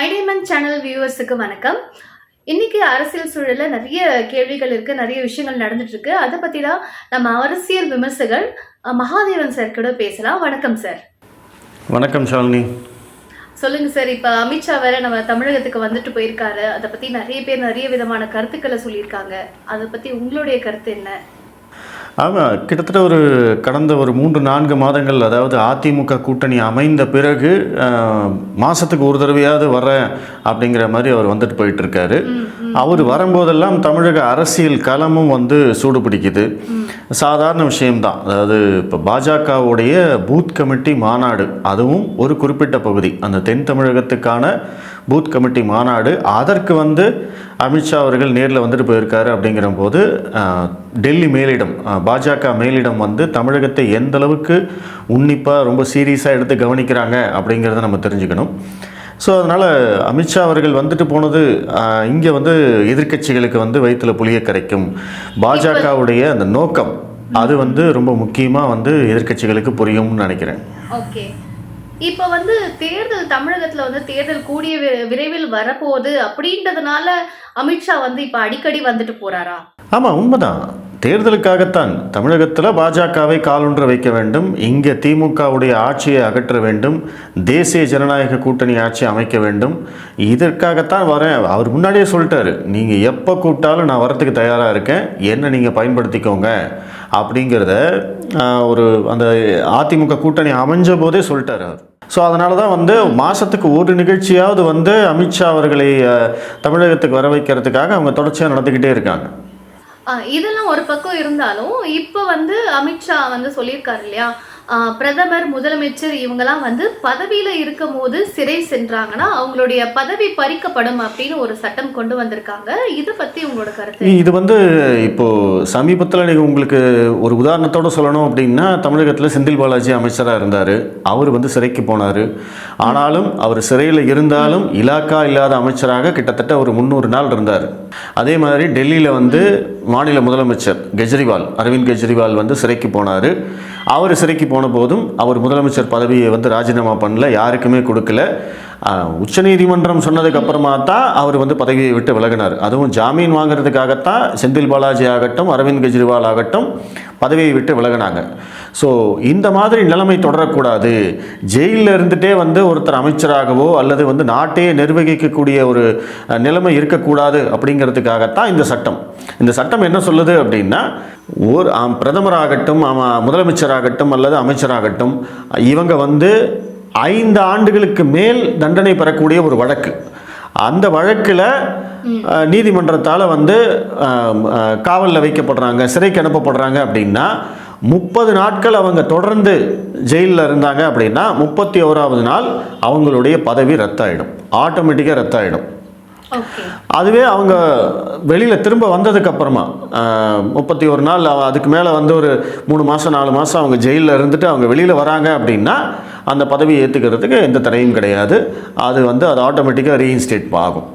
ஐடியமன் channel வியூவர்ஸுக்கு வணக்கம். இன்னைக்கு அரசியல் சூழல்ல நிறைய கேள்விகள் இருக்கு, நிறைய விஷயங்கள் நடந்துட்டு இருக்கு. அதை பத்தி தான் நம்ம அரசியல் விமர்சகர் மகாதேவன் சார் கூட பேசலாம். வணக்கம் சார். வணக்கம் ஷாலினி. சொல்லுங்க சார். இப்ப அமித்ஷா வேற நம்ம தமிழகத்துக்கு வந்துட்டு போயிருக்காரு. அதை பத்தி நிறைய பேர் நிறைய விதமான கருத்துக்களை சொல்லியிருக்காங்க. அதை பத்தி உங்களுடைய கருத்து என்ன? ஆமாம், கிட்டத்தட்ட கடந்த 3-4 மாதங்கள், அதாவது அதிமுக கூட்டணி அமைந்த பிறகு மாதத்துக்கு ஒரு தடவையாவது வரேன் அப்படிங்கிற மாதிரி அவர் வந்துட்டு போயிட்டுருக்காரு. அவர் வரும்போதெல்லாம் தமிழக அரசியல் களமும் சூடு பிடிக்குது. சாதாரண விஷயம்தான். அதாவது இப்போ பாஜகவுடைய பூத் கமிட்டி மாநாடு, அதுவும் ஒரு குறிப்பிட்ட பகுதி, அந்த தென் தமிழகத்துக்கான பூத் கமிட்டி மாநாடு, அதற்கு அமித்ஷா அவர்கள் நேரில் வந்துட்டு போயிருக்காரு. அப்படிங்கிற போது டெல்லி மேலிடம், பாஜக மேலிடம் தமிழகத்தை எந்த அளவுக்கு உன்னிப்பாக ரொம்ப சீரியஸாக எடுத்து கவனிக்கிறாங்க அப்படிங்கிறத நம்ம தெரிஞ்சுக்கணும். ஸோ அதனால் அமித்ஷா அவர்கள் வந்துட்டு போனது இங்கே எதிர்க்கட்சிகளுக்கு வயிற்றில் புளிய கரைக்கும். பாஜகவுடைய அந்த நோக்கம் அது ரொம்ப முக்கியமாக எதிர்க்கட்சிகளுக்கு புரியும்னு நினைக்கிறேன். ஓகே, இப்போ தேர்தல் தமிழகத்துல தேர்தல் கூடிய விரைவில் வரப்போகுது அப்படின்றதுனால அமித்ஷா இப்போ அடிக்கடி வந்துட்டு போறாரா? ஆமாம், உண்மைதான். தேர்தலுக்காகத்தான் தமிழகத்தில் பாஜகவை காலொன்ற வைக்க வேண்டும், இங்கே திமுகவுடைய ஆட்சியை அகற்ற வேண்டும், தேசிய ஜனநாயக கூட்டணி ஆட்சி அமைக்க வேண்டும். இதற்காகத்தான் வரேன். அவர் முன்னாடியே சொல்லிட்டாரு, நீங்கள் எப்போ கூப்பிட்டாலும் நான் வரத்துக்கு தயாராக இருக்கேன், என்ன நீங்கள் பயன்படுத்திக்கோங்க அப்படிங்கிறத அந்த அதிமுக கூட்டணி அமைஞ்ச போதே சொல்லிட்டார் அவர். ஸோ அதனால தான் மாதத்துக்கு ஒரு நிகழ்ச்சியாவது அமித்ஷா அவர்களை தமிழகத்துக்கு வர வைக்கிறதுக்காக அவங்க தொடர்ச்சியாக நடந்துக்கிட்டே இருக்காங்க. இதெல்லாம் ஒரு பக்கம் இருந்தாலும் இப்போ அமித்ஷா சொல்லியிருக்காரு இல்லையா, பிரதமர் முதலமைச்சர் இவங்கெல்லாம் பதவியில இருக்கும் போது சிறை சென்றாங்கன்னா அவங்களுடைய பதவி பறிக்கப்படும் அப்படின்னு ஒரு சட்டம் கொண்டு வந்திருக்காங்க. இதை பத்தி உங்களோட கருத்து? இது இப்போ சமீபத்தில் நீங்கள் உங்களுக்கு ஒரு உதாரணத்தோட சொல்லணும் அப்படின்னா, தமிழகத்தில் செந்தில் பாலாஜி அமைச்சராக இருந்தார். அவர் சிறைக்கு போனார். ஆனாலும் அவர் சிறையில் இருந்தாலும் இலாக்கா இல்லாத அமைச்சராக கிட்டத்தட்ட ஒரு 300 நாள் இருந்தார். அதே மாதிரி டெல்லியில் மாநில முதலமைச்சர் கெஜ்ரிவால், அரவிந்த் கெஜ்ரிவால் சிறைக்கு போனார். அவர் சிறைக்கு போன போதும் அவர் முதலமைச்சர் பதவியை ராஜினாமா பண்ணல, யாருக்குமே கொடுக்கல. உச்சநீதிமன்றம் சொன்னதுக்கு அப்புறமா தான் அவர் பதவியை விட்டு விலகினார். அதுவும் ஜாமீன் வாங்கிறதுக்காகத்தான் செந்தில் பாலாஜி ஆகட்டும், அரவிந்த் கெஜ்ரிவால் ஆகட்டும் பதவியை விட்டு விலகினாங்க. ஸோ இந்த மாதிரி நிலைமை தொடரக்கூடாது. ஜெயிலில் இருந்துகிட்டே ஒருத்தர் அமைச்சராகவோ அல்லது நாட்டையே நிர்வகிக்கக்கூடிய ஒரு நிலைமை இருக்கக்கூடாது அப்படிங்கிறதுக்காகத்தான் இந்த சட்டம். இந்த சட்டம் என்ன சொல்லுது அப்படின்னா, பிரதமராகட்டும், முதலமைச்சராகட்டும் அல்லது அமைச்சராகட்டும், இவங்க 5 ஆண்டுகளுக்கு மேல் தண்டனை பெறக்கூடிய ஒரு வழக்கு, அந்த வழக்கில் நீதிமன்றத்தால் காவலில் வைக்கப்படுறாங்க, சிறைக்கு அனுப்பப்படுறாங்க அப்படின்னா 30 நாட்கள் அவங்க தொடர்ந்து ஜெயிலில் இருந்தாங்க அப்படின்னா 31வது நாள் அவங்களுடைய பதவி ரத்தாயிடும், ஆட்டோமேட்டிக்காக ரத்தாயிடும். அதுவே அவங்க வெளியில் திரும்ப வந்ததுக்கப்புறமா 31 நாள், அதுக்கு மேலே ஒரு 3 மாதம் 4 மாதம் அவங்க ஜெயிலில் இருந்துட்டு அவங்க வெளியில் வராங்க அப்படின்னா அந்த பதவியை ஏற்றுக்கிறதுக்கு எந்த தடையும் கிடையாது. அது அது ஆட்டோமேட்டிக்காக ரீஇன்ஸ்டேட் ஆகும்.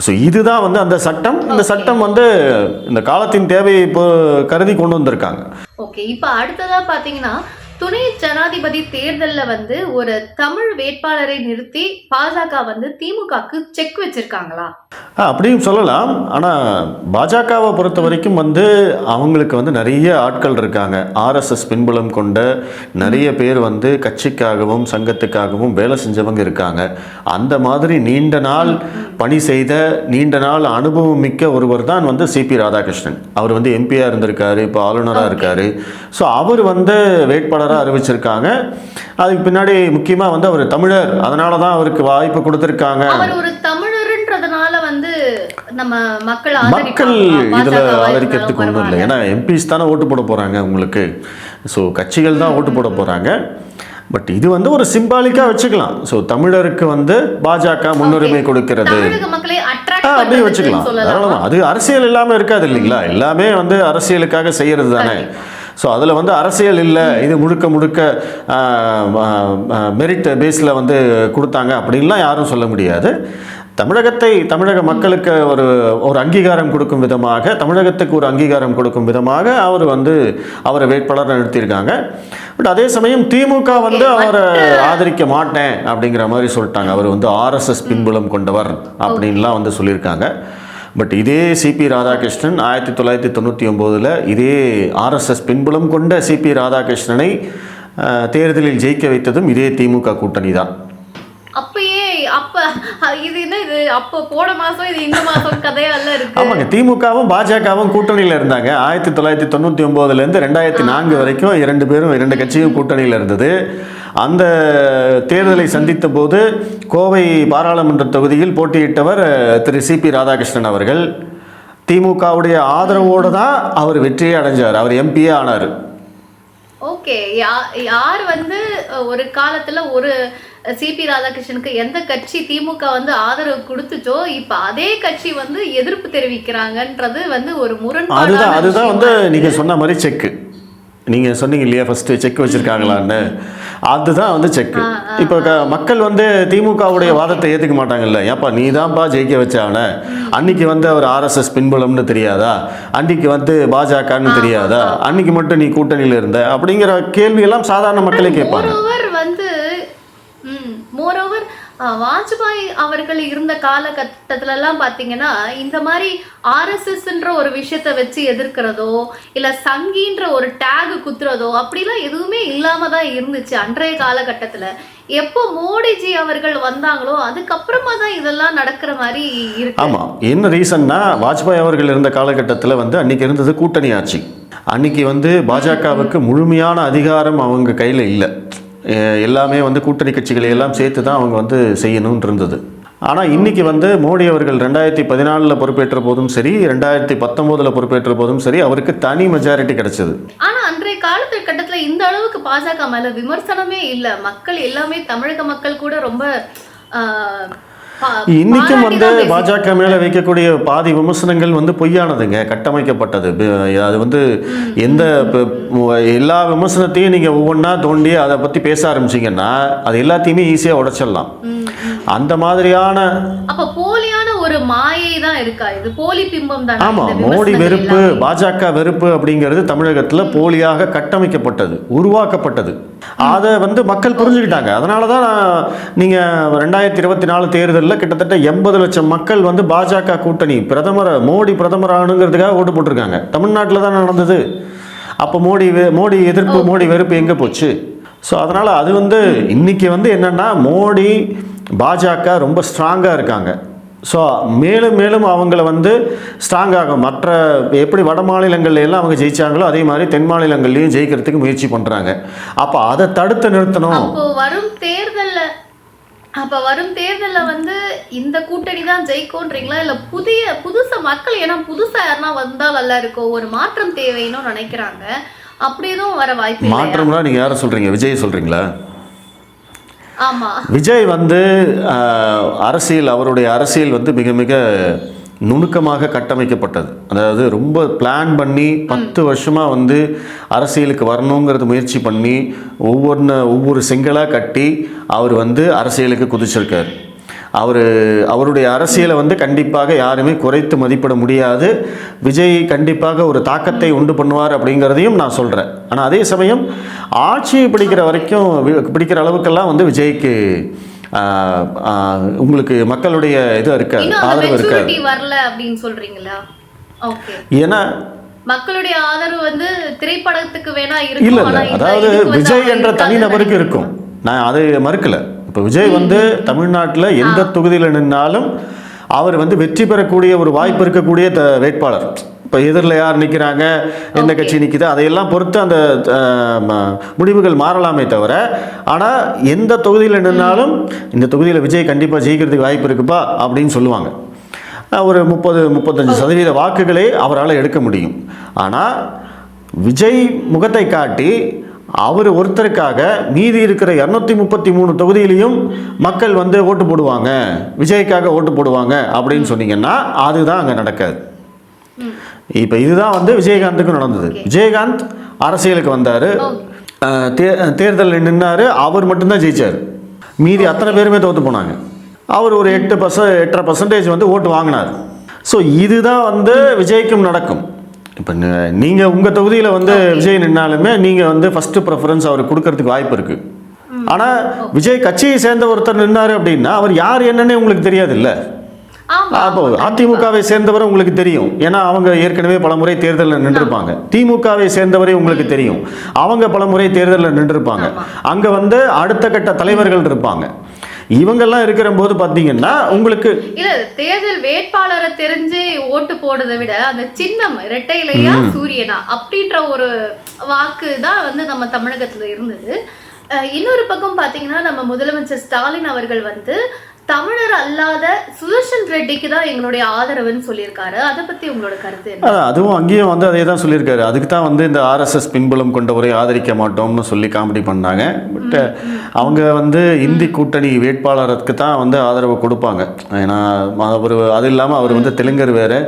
ஸோ இதுதான் அந்த சட்டம். இந்த சட்டம் இந்த காலத்தின் தேவையை இப்போ கருதி கொண்டு வந்திருக்காங்க. ஓகே, இப்போ அடுத்ததாக பார்த்தீங்கன்னா, துணை ஜனாதிபதி தேர்தலில் ஒரு தமிழ் வேட்பாளரை நிறுத்தி பாஜக திமுகக்கு செக் வச்சிருக்காங்களா? அப்படியும் சொல்லலாம். ஆனால் பாஜகவை பொறுத்த வரைக்கும் அவங்களுக்கு நிறைய ஆட்கள் இருக்காங்க. ஆர்எஸ்எஸ் பின்புலம் கொண்ட நிறைய பேர் கட்சிக்காகவும் சங்கத்துக்காகவும் வேலை செஞ்சவங்க இருக்காங்க. அந்த மாதிரி நீண்ட நாள் பணி செய்த, நீண்ட நாள் அனுபவம் மிக்க ஒருவர் தான் சிபி ராதாகிருஷ்ணன். அவர் எம்பியாக இருந்திருக்காரு, இப்போ ஆளுநராக இருக்காரு. ஸோ அவர் வேட்பாளர் அறிவிச்சிருக்காங்க. அதுக்கு பின்னாடி முக்கியமா அவர் தமிழர், அதனால தான் அவருக்கு வாய்ப்பு கொடுத்திருக்காங்க. அவர் ஒரு தமிழர்ன்றதுனால நம்ம மக்கள் இதுல ஆதரிக்கிறதுக்கு ஒன்றும் இல்லை. ஏன்னா எம்பிஸ் தானே ஓட்டு போட போறாங்க உங்களுக்கு. ஸோ கட்சிகள் தான் ஓட்டு போட போறாங்க. பட் இது ஒரு சிம்பாலிக்கா வச்சுக்கலாம். ஸோ தமிழருக்கு பாஜக முன்னுரிமை கொடுக்கிறது அப்படி வச்சுக்கலாம். தாராளமா. அது அரசியல் இல்லாமல் இருக்காது இல்லைங்களா? எல்லாமே அரசியலுக்காக செய்யறது தானே. ஸோ அதில் அரசியல் இல்லை, இது முழுக்க முழுக்க மெரிட் பேஸில் கொடுத்தாங்க அப்படின்லாம் யாரும் சொல்ல முடியாது. தமிழக மக்களுக்கு ஒரு அங்கீகாரம் கொடுக்கும் விதமாக, தமிழகத்துக்கு ஒரு அங்கீகாரம் கொடுக்கும் விதமாக அவரை வேட்பாளர் நிறுத்தியிருக்காங்க. பட் அதே சமயம் திமுக அவரை ஆதரிக்க மாட்டேன் அப்படிங்கிற மாதிரி சொல்லிட்டாங்க. அவர் RSS பின்புலம் கொண்டவர் அப்படின்லாம் சொல்லியிருக்காங்க. பட் இதே சிபி ராதாகிருஷ்ணன் 1999 இதே RSS பின்புலம் கொண்ட சிபி ராதாகிருஷ்ணனை தேர்தலில் ஜெயிக்க வைத்ததும் இதே திமுக கூட்டணி தான். போன மாசம் இது இந்த மாசம் கதையெல்லாம் இருக்கு. ஆமாங்க, திமுகவும் பாஜகவும் கூட்டணியில் இருந்தாங்க. 1999 2004 வரைக்கும் 2 கட்சியும் கூட்டணியில் இருந்தது. அந்த தேர்தலை சந்தித்த போது கோவை பாராளுமன்ற தொகுதியில் போட்டியிட்டவர் திரு சிபி ராதாகிருஷ்ணன் அவர்கள். திமுகவுடைய ஆதரவோடு தான் அவர் வெற்றியை அடைஞ்சார். அவர் எம்பியே ஆனார். ஓகே, யார் ஒரு காலத்துல ஒரு சிபி ராதாகிருஷ்ணனுக்கு எந்த கட்சி திமுக ஆதரவு கொடுத்துச்சோ இப்ப அதே கட்சி எதிர்ப்பு தெரிவிக்கிறாங்கன்றது ஒரு முரண்பாடு. அதுதான் நீங்க சொன்ன மாதிரி செக்கு. நீங்க சொன்னீங்க இல்லையா ஃபர்ஸ்ட் செக் வச்சிருக்காங்களான்னு, அதுதான் செக்கு. இப்போ மக்கள் திமுகவுடைய வாதத்தை ஏற்றுக்க மாட்டாங்கல்ல. ஏப்பா நீ தான்ப்பா ஜெயிக்க வச்சாவன, அன்னைக்கு அவர் RSS பின்புலம்னு தெரியாதா, அன்னைக்கு பாஜகன்னு தெரியாதா, அன்னைக்கு மட்டும் நீ கூட்டணியில் இருந்த அப்படிங்கிற கேள்வியெல்லாம் சாதாரண மக்களே கேட்பாங்க. மோரோவர் வாஜ்பாய் அவர்கள் இருந்த காலகட்டத்துல எல்லாம் பாத்தீங்கன்னா இந்த மாதிரி RSSன்ற ஒரு விஷயத்த வச்சு எதிர்க்கிறதோ இல்ல சங்கின்ற ஒரு டேக் குத்துறதோ அப்படிலாம் எதுவுமே இல்லாம தான் இருந்துச்சு அன்றைய காலகட்டத்துல. எப்போ மோடிஜி அவர்கள் வந்தாங்களோ அதுக்கப்புறமா தான் இதெல்லாம் நடக்கிற மாதிரி இருக்கு. ஆமா, என்ன ரீசன்னா வாஜ்பாய் அவர்கள் இருந்த காலகட்டத்தில் அன்னைக்கு இருந்தது கூட்டணி ஆட்சி. அன்னைக்கு பாஜகவுக்கு முழுமையான அதிகாரம் அவங்க கையில் இல்லை. எல்லாமே கூட்டணி கட்சிகளை எல்லாம் சேர்த்து தான் அவங்க செய்யணும்னு இருந்தது. ஆனால் இன்னைக்கு மோடி அவர்கள் 2014 பொறுப்பேற்ற போதும் சரி, 2019 பொறுப்பேற்ற போதும் சரி, அவருக்கு தனி மெஜாரிட்டி கிடைச்சது. ஆனா அன்றைய காலகட்டத்துல இந்த அளவுக்கு பாஜக மேல விமர்சனமே இல்லை. மக்கள் எல்லாமே தமிழக மக்கள் கூட ரொம்ப இன்னைக்கும் பாஜக மேல வைக்கக்கூடிய பாதி விமர்சனங்கள் பொய்யானதுங்க, கட்டமைக்கப்பட்டது. அது எந்த எல்லா விமர்சனத்தையும் நீங்க ஒவ்வொன்றா தோண்டி அதை பத்தி பேச ஆரம்பிச்சீங்கன்னா அது எல்லாத்தையுமே ஈஸியா உடைச்சிடலாம். அந்த மாதிரியான போலியான ஒரு மாயை தான் இருக்கா, இது போலி பிம்பம் தான். ஆமா, மோடி வெறுப்பு, பாஜக வெறுப்பு அப்படிங்கிறது தமிழகத்துல போலியாக கட்டமைக்கப்பட்டது, உருவாக்கப்பட்டது. அதை மக்கள் புரிஞ்சுக்கிட்டாங்க. அதனாலதான் நீங்க 2024 தேர்தலில் கிட்டத்தட்ட 80 லட்சம் மக்கள் பாஜக கூட்டணி மோடி பிரதமர் ஆகணுங்கிறதுக்காக ஓட்டு போட்டிருக்காங்க. தமிழ்நாட்டில் தான் நடந்தது. அப்போ மோடி எதிர்ப்பு, மோடி வெறுப்பு எங்கே போச்சு? ஸோ அதனால் அது இன்னைக்கு என்னென்னா மோடி பாஜக ரொம்ப ஸ்ட்ராங்காக இருக்காங்க. ஸோ மேலும் மேலும் அவங்கள ஸ்ட்ராங்காக மற்ற எப்படி வட மாநிலங்கள்ல எல்லாம் அவங்க ஜெயிச்சாங்களோ அதே மாதிரி தென் மாநிலங்கள்லையும் ஜெயிக்கிறதுக்கு முயற்சி பண்ணுறாங்க. அப்போ அதை தடுத்து நிறுத்தணும். வரும் தேர்தலில் இந்த கூட்டணி தான் ஜெயிக்கும்ன்றீங்களா இல்லை புதுசா மக்கள் ஏன்னா புதுசா யாருன்னா வந்தா நல்லா இருக்கும், ஒரு மாற்றம் தேவைன்னு நினைக்கிறாங்க. அப்படி எதுவும் வர வாய்ப்பு? மாற்றம்னா நீங்க யாரை சொல்றீங்க? விஜய் சொல்றீங்களா? ஆமா, விஜய் அரசியல், அவருடைய அரசியல் மிக மிக நுணுக்கமாக கட்டமைக்கப்பட்டது. அதாவது ரொம்ப பிளான் பண்ணி 10 வருஷமாக அரசியலுக்கு வரணுங்கிறது முயற்சி பண்ணி ஒவ்வொரு செங்கலாக கட்டி அவர் அரசியலுக்கு குதிச்சிருக்கார். அவருடைய அரசியலை கண்டிப்பாக யாருமே குறைத்து மதிப்பிட முடியாது. விஜய் கண்டிப்பாக ஒரு தாக்கத்தை உண்டு பண்ணுவார் அப்படிங்கிறதையும் நான் சொல்கிறேன். ஆனால் அதே சமயம் ஆட்சியை பிடிக்கிற அளவுக்கெல்லாம் விஜய்க்கு உங்களுக்கு மக்களுடைய இது இருக்காது, ஆதரவு இருக்காது. வரல அப்படின்னு சொல்றீங்களா? ஓகே, ஏன்னா மக்களுடைய ஆதரவு திரைப்படத்துக்கு வேணா இருக்கும். இல்ல, அதாவது விஜய் என்ற தனிநபருக்கு இருக்கும், நான் அதை மறுக்கல. இப்போ விஜய் தமிழ்நாட்டில் எந்த தொகுதியில் நின்னாலும் அவர் வெற்றி பெறக்கூடிய ஒரு வாய்ப்பு இருக்கக்கூடிய வேட்பாளர். இப்போ எதிரில் யார் நிற்கிறாங்க, எந்த கட்சி நிற்குது, அதையெல்லாம் பொறுத்து அந்த முடிவுகள் மாறலாமே தவிர, ஆனால் எந்த தொகுதியில் நின்னாலும் இந்த தொகுதியில் விஜய் கண்டிப்பாக ஜெயிக்கிறதுக்கு வாய்ப்பு இருக்குப்பா அப்படின்னு சொல்லுவாங்க. ஒரு 30-35% வாக்குகளை அவரால் எடுக்க முடியும். ஆனால் விஜய் முகத்தை காட்டி அவர் ஒருத்தருக்காக மீதி இருக்கிற 233 தொகுதியிலையும் மக்கள் ஓட்டு போடுவாங்க, விஜய்க்காக ஓட்டு போடுவாங்க அப்படின்னு சொன்னீங்கன்னா அதுதான் அங்கே நடக்காது. இப்போ இதுதான் விஜயகாந்துக்கும் நடந்தது. விஜயகாந்த் அரசியலுக்கு வந்தார், தேர்தலில் நின்னார், அவர் மட்டும்தான் ஜெயிச்சார், மீதி அத்தனை பேருமே தோற்று போனாங்க. அவர் ஒரு 8.5% வந்து ஓட்டு வாங்கினார். ஸோ இதுதான் வந்து விஜய்க்கும் நடக்கும். இப்போ நீங்கள் உங்கள் தொகுதியில் வந்து விஜய் நின்னாலுமே நீங்கள் வந்து ஃபஸ்ட்டு ப்ரெஃபரன்ஸ் அவருக்கு கொடுக்கறதுக்கு வாய்ப்பு இருக்குது. ஆனால் விஜய் கட்சியை சேர்ந்த ஒருத்தர் நின்னார் அப்படின்னா அவர் யார் என்னன்னே உங்களுக்கு தெரியாது இல்லை. அப்போ அதிமுகவை சேர்ந்தவரை உங்களுக்கு தெரியும், ஏன்னா அவங்க ஏற்கனவே பலமுறை தேர்தலில் நின்றுருப்பாங்க. திமுகவை சேர்ந்தவரை உங்களுக்கு தெரியும், அவங்க பலமுறை தேர்தலில் நின்றுருப்பாங்க. அங்கே வந்து அடுத்த கட்ட தலைவர்கள் இருப்பாங்க. இவங்கெல்லாம் இருக்கிற போது பாத்தீங்கன்னா உங்களுக்கு இல்ல தேர்தல் வேட்பாளரை தெரிஞ்சு ஓட்டு போடுறதை விட அந்த சின்னம் இரட்டை இலையா சூரியனா அப்படின்ற ஒரு வாக்கு தான் வந்து நம்ம தமிழகத்துல இருந்தது. இன்னொரு பக்கம் பாத்தீங்கன்னா நம்ம முதலமைச்சர் ஸ்டாலின் அவர்கள் வந்து தமிழர் அல்லாத சுதர்ஷன் ரெட்டிக்கு தான் எங்களுடைய ஆதரவுன்னு சொல்லியிருக்காரு. அதை பத்தி உங்களோட கருத்து என்ன? அதுவும் அங்கேயும் வந்து அதே தான் சொல்லியிருக்காரு. அதுக்கு தான் வந்து இந்த RSS பின்புலம் கொண்டவரை ஆதரிக்க மாட்டோம்னு சொல்லி காமெடி பண்ணாங்க. பட் அவங்க வந்து இந்தி கூட்டணி வேட்பாளருக்கு தான் வந்து ஆதரவு கொடுப்பாங்க. ஏன்னா அவர் அது இல்லாமல் அவர் வந்து தெலுங்கர் வேறு,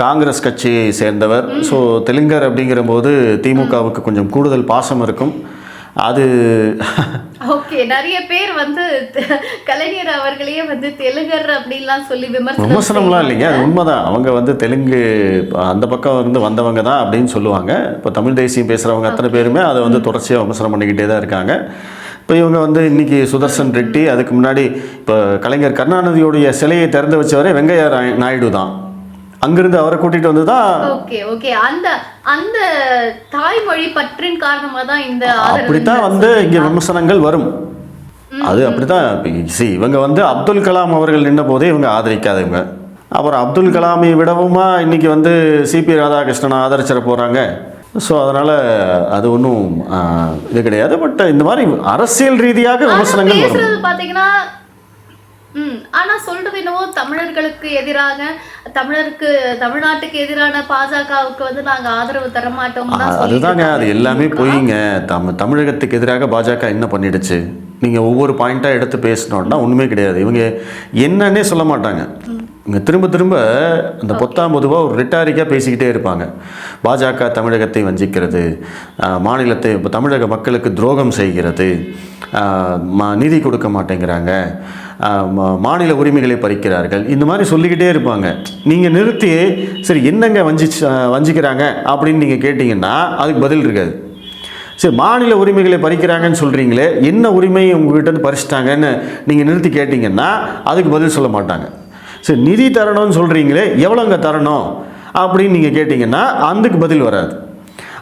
காங்கிரஸ் கட்சியை சேர்ந்தவர். ஸோ தெலுங்கர் அப்படிங்கிற போது திமுகவுக்கு கொஞ்சம் கூடுதல் பாசம் இருக்கும். அது ஓகே, நிறைய பேர் வந்து கலைஞர் அவர்களையே வந்து தெலுங்கர் அப்படின்லாம் சொல்லி விமர்சனம்லாம் இல்லைங்க, அது உண்மைதான். அவங்க வந்து தெலுங்கு அந்த பக்கம் இருந்து வந்தவங்க தான் அப்படின்னு சொல்லுவாங்க. இப்போ தமிழ் தேசியம் பேசுகிறவங்க அத்தனை பேருமே அதை வந்து தொடர்ச்சியாக விமர்சனம் பண்ணிக்கிட்டே தான் இருக்காங்க. இப்போ இவங்க வந்து இன்றைக்கி சுதர்சன் ரெட்டி, அதுக்கு முன்னாடி இப்போ கலைஞர் கருணாநிதியோடைய சிலையை திறந்து வச்சவரே வெங்கையா நாயுடு தான். அங்கிருந்து அவரை கூட்டிட்டு வந்து தான் அந்த தாய்மொழி பற்றின் காரணமாக தான் இந்த அப்படித்தான் வந்து இங்கே விமர்சனங்கள் வரும். அது அப்படித்தான். இவங்க வந்து அப்துல் கலாம் அவர்கள் நின்ற போதே இவங்க ஆதரிக்காதவங்க. அப்புறம் அப்துல் கலாமை விடவுமா இன்னைக்கு வந்து CP ராதாகிருஷ்ணனை ஆதரிச்சிட போகிறாங்க. ஸோ அதனால் அது ஒன்றும் இது கிடையாது. பட் இந்த மாதிரி அரசியல் ரீதியாக விமர்சனங்கள் வரும். பார்த்தீங்கன்னா ஆனா சொல்றது என்னவோ தமிழர்களுக்கு எதிராக தமிழ்நாட்டுக்கு எதிரான பாஜகவுக்கு வந்து நாங்க ஆதரவு தர மாட்டோம். அதுதாங்க, அது எல்லாமே போயிங்க. தமிழகத்துக்கு எதிராக பாஜக என்ன பண்ணிடுச்சு? நீங்க ஒவ்வொரு பாயிண்டா எடுத்து பேசணும்னா ஒண்ணுமே கிடையாது. இவங்க என்னன்னே சொல்ல மாட்டாங்க. இங்கே திரும்ப திரும்ப அந்த பொத்தாம் பொதுவாக ஒரு ரிட்டாரிக்காக பேசிக்கிட்டே இருப்பாங்க. பாஜக தமிழகத்தை வஞ்சிக்கிறது, மாநிலத்தை இப்போ தமிழக மக்களுக்கு துரோகம் செய்கிறது, நிதி கொடுக்க மாட்டேங்கிறாங்க, மாநில உரிமைகளை பறிக்கிறார்கள், இந்த மாதிரி சொல்லிக்கிட்டே இருப்பாங்க. நீங்கள் நிறுத்தி சரி என்னங்க வஞ்சிக்கிறாங்க அப்படின்னு நீங்கள் கேட்டிங்கன்னா அதுக்கு பதில் இருக்காது. சரி, மாநில உரிமைகளை பறிக்கிறாங்கன்னு சொல்கிறீங்களே, என்ன உரிமையை உங்கள்கிட்ட பறிச்சிட்டாங்கன்னு நீங்கள் நிறுத்தி கேட்டிங்கன்னா அதுக்கு பதில் சொல்ல மாட்டாங்க. சரி, நிதி தரணும்னு சொல்கிறீங்களே, எவ்வளோங்க தரணும் அப்படின்னு நீங்கள் கேட்டிங்கன்னா அதுக்கு பதில் வராது.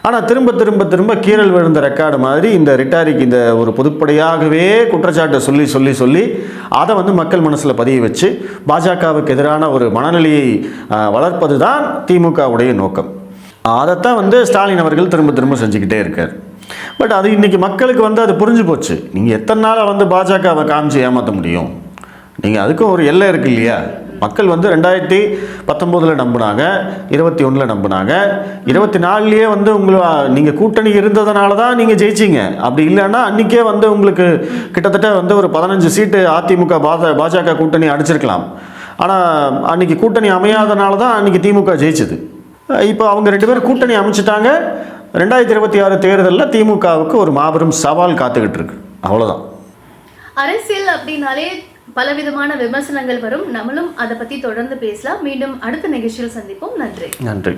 ஆனால் திரும்ப திரும்ப திரும்ப கீரல் விழுந்த ரெக்கார்டு மாதிரி இந்த ரிட்டாரிக் இந்த ஒரு பொதுப்படையாகவே குற்றச்சாட்டை சொல்லி சொல்லி சொல்லி அதை வந்து மக்கள் மனசில் பதிய வச்சு பாஜகவுக்கு எதிரான ஒரு மனநிலையை வளர்ப்பது தான் திமுகவுடைய நோக்கம். அதைத்தான் வந்து ஸ்டாலின் அவர்கள் திரும்ப திரும்ப செஞ்சுக்கிட்டே இருக்கார். பட் அது இன்றைக்கி மக்களுக்கு வந்து அது புரிஞ்சு போச்சு. நீங்கள் எத்தனை நாளாக வந்து பாஜகவை காமிச்சு ஏமாற்ற முடியும்? நீங்கள் அதுக்கும் ஒரு எல்லை இருக்குது இல்லையா? மக்கள் வந்து 2019 நம்பினாங்க, 21 நம்பினாங்க, 24 வந்து நீங்கள் கூட்டணி இருந்ததுனால தான் நீங்கள் ஜெயிச்சிங்க. அப்படி இல்லைன்னா அன்றைக்கே வந்து உங்களுக்கு கிட்டத்தட்ட வந்து ஒரு 15 சீட்டு அதிமுக பாஜக கூட்டணி அடிச்சிருக்கலாம். ஆனால் அன்றைக்கி கூட்டணி அமையாதனால தான் அன்றைக்கி திமுக ஜெயிச்சது. இப்போ அவங்க 2 பேரும் கூட்டணி அமைச்சிட்டாங்க. 2026 தேர்தலில் திமுகவுக்கு ஒரு மாபெரும் சவால் காத்துக்கிட்டு இருக்கு. அவ்வளோதான். அரசியல் அப்படின்னாலே பலவிதமான விமர்சனங்கள் வரும். நம்மளும் அதை பத்தி தொடர்ந்து பேசலாம். மீண்டும் அடுத்த நிகழ்ச்சியில் சந்திப்போம். நன்றி.